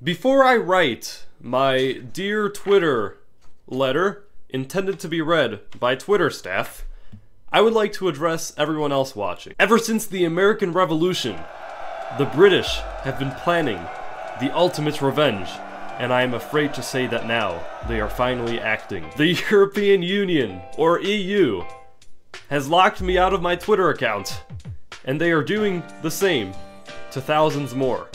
Before I write my dear Twitter letter, intended to be read by Twitter staff, I would like to address everyone else watching. Ever since the American Revolution, the British have been planning the ultimate revenge, and I am afraid to say that now they are finally acting. The European Union, or EU, has locked me out of my Twitter account, and they are doing the same to thousands more.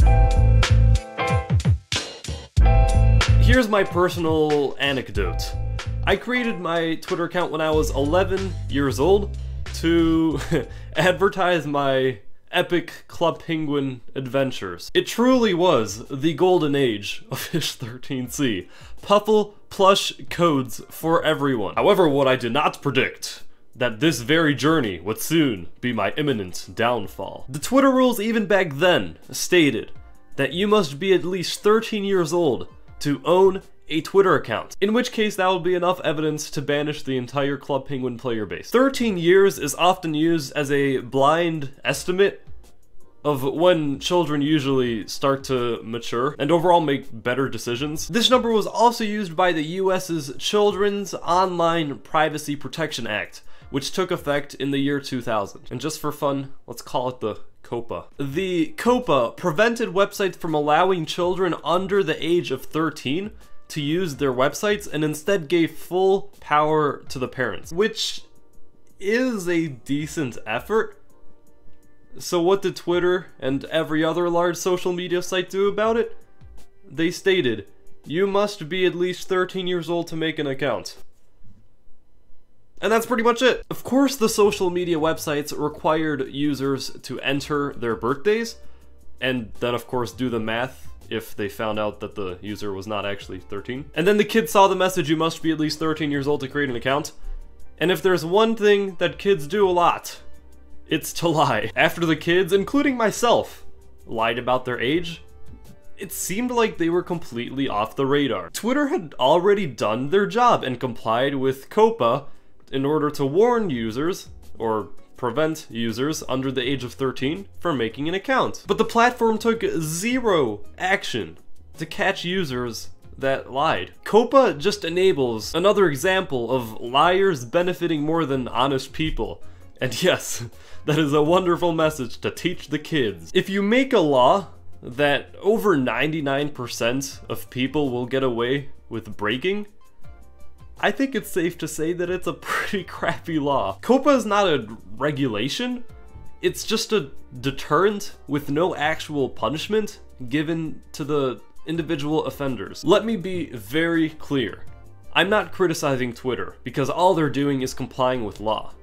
Here's my personal anecdote. I created my Twitter account when I was 11 years old to advertise my epic Club Penguin adventures. It truly was the golden age of Ish13C. Puffle plush codes for everyone. However, what I did not predict, that this very journey would soon be my imminent downfall. The Twitter rules even back then stated that you must be at least 13 years old to own a Twitter account, in which case that would be enough evidence to banish the entire Club Penguin player base. 13 years is often used as a blind estimate of when children usually start to mature and overall make better decisions. This number was also used by the US's Children's Online Privacy Protection Act, which took effect in the year 2000. And just for fun, let's call it the COPPA. The COPPA prevented websites from allowing children under the age of 13 to use their websites and instead gave full power to the parents, which is a decent effort. So what did Twitter and every other large social media site do about it? They stated, you must be at least 13 years old to make an account. And that's pretty much it. Of course, the social media websites required users to enter their birthdays, and then of course do the math if they found out that the user was not actually 13. And then the kids saw the message, you must be at least 13 years old to create an account. And if there's one thing that kids do a lot, it's to lie. After the kids, including myself, lied about their age, it seemed like they were completely off the radar. Twitter had already done their job and complied with COPPA in order to warn users, or prevent users under the age of 13 from making an account. But the platform took zero action to catch users that lied. COPPA just enables another example of liars benefiting more than honest people. And yes, that is a wonderful message to teach the kids. If you make a law that over 99% of people will get away with breaking, I think it's safe to say that it's a pretty crappy law. COPPA is not a regulation, it's just a deterrent with no actual punishment given to the individual offenders. Let me be very clear. I'm not criticizing Twitter, because all they're doing is complying with law.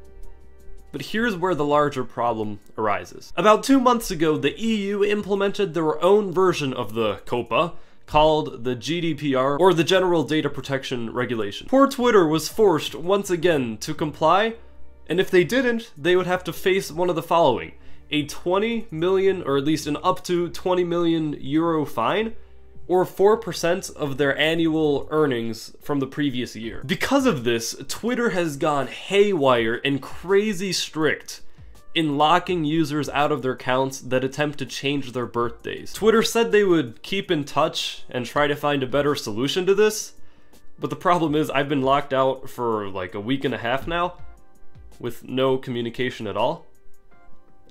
But here's where the larger problem arises. About 2 months ago, the EU implemented their own version of the COPPA, called the GDPR, or the General Data Protection Regulation. Poor Twitter was forced once again to comply, and if they didn't, they would have to face one of the following: a 20 million, or at least an up to 20 million euro fine, or 4% of their annual earnings from the previous year. Because of this, Twitter has gone haywire and crazy strict in locking users out of their accounts that attempt to change their birthdays. Twitter said they would keep in touch and try to find a better solution to this, but the problem is I've been locked out for like a week and a half now, with no communication at all.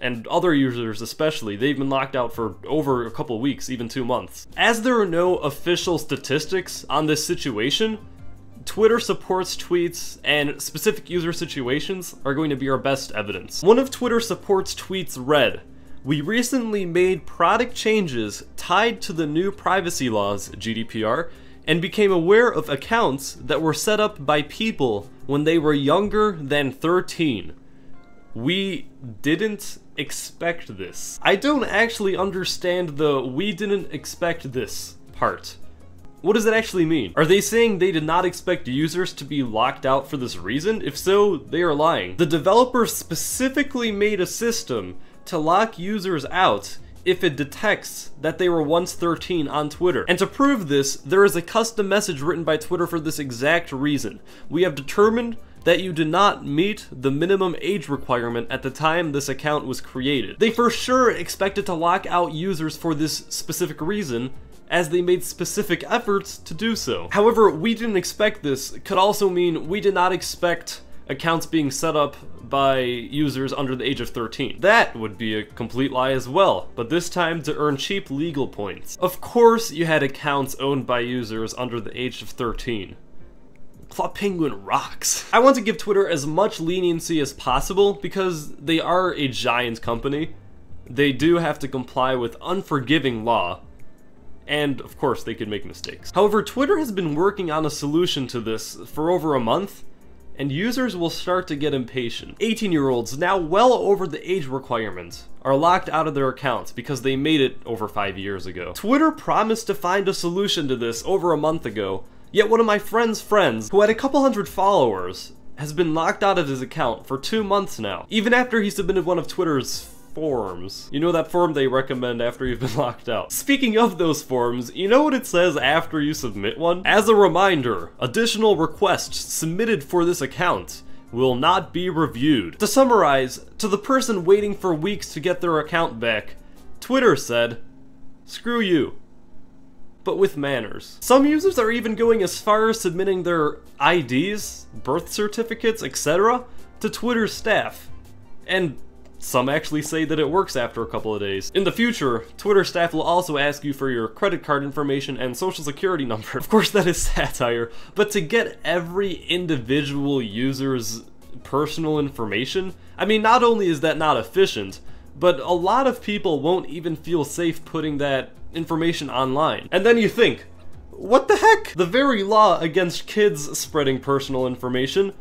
And other users especially, they've been locked out for over a couple weeks, even 2 months. As there are no official statistics on this situation, Twitter supports tweets and specific user situations are going to be our best evidence. One of Twitter supports tweets read, "We recently made product changes tied to the new privacy laws, GDPR, and became aware of accounts that were set up by people when they were younger than 13. We didn't expect this." I don't actually understand the "we didn't expect this" part. What does that actually mean? Are they saying they did not expect users to be locked out for this reason? If so, they are lying. The developers specifically made a system to lock users out if it detects that they were once 13 on Twitter. And to prove this, there is a custom message written by Twitter for this exact reason. "We have determined that you did not meet the minimum age requirement at the time this account was created." They for sure expected to lock out users for this specific reason, as they made specific efforts to do so. However, we didn't expect this. It could also mean we did not expect accounts being set up by users under the age of 13. That would be a complete lie as well, but this time to earn cheap legal points. Of course you had accounts owned by users under the age of 13. Club Penguin rocks. I want to give Twitter as much leniency as possible because they are a giant company. They do have to comply with unforgiving law, and of course they could make mistakes. However, Twitter has been working on a solution to this for over a month, and users will start to get impatient. 18-year-olds, now well over the age requirement, are locked out of their accounts because they made it over 5 years ago. Twitter promised to find a solution to this over a month ago, yet one of my friend's friends, who had a couple hundred followers, has been locked out of his account for 2 months now, even after he submitted one of Twitter's forms. You know, that form they recommend after you've been locked out. Speaking of those forms, you know what it says after you submit one? As a reminder, additional requests submitted for this account will not be reviewed. To summarize, to the person waiting for weeks to get their account back, Twitter said, screw you, but with manners. Some users are even going as far as submitting their IDs, birth certificates, etc. to Twitter's staff, and some actually say that it works after a couple of days. In the future, Twitter staff will also ask you for your credit card information and social security number. Of course that is satire, but to get every individual user's personal information, I mean, not only is that not efficient, but a lot of people won't even feel safe putting that information online. And then you think, what the heck? The very law against kids spreading personal information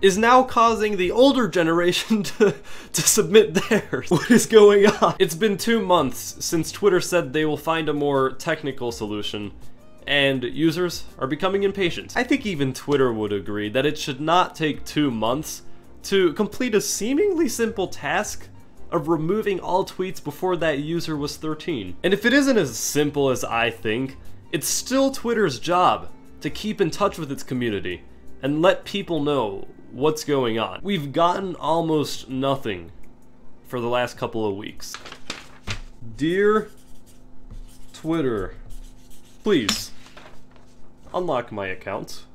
is now causing the older generation to submit theirs. What is going on? It's been 2 months since Twitter said they will find a more technical solution, and users are becoming impatient. I think even Twitter would agree that it should not take 2 months to complete a seemingly simple task of removing all tweets before that user was 13. And if it isn't as simple as I think, it's still Twitter's job to keep in touch with its community and let people know what's going on. We've gotten almost nothing for the last couple of weeks. Dear Twitter, please unlock my account.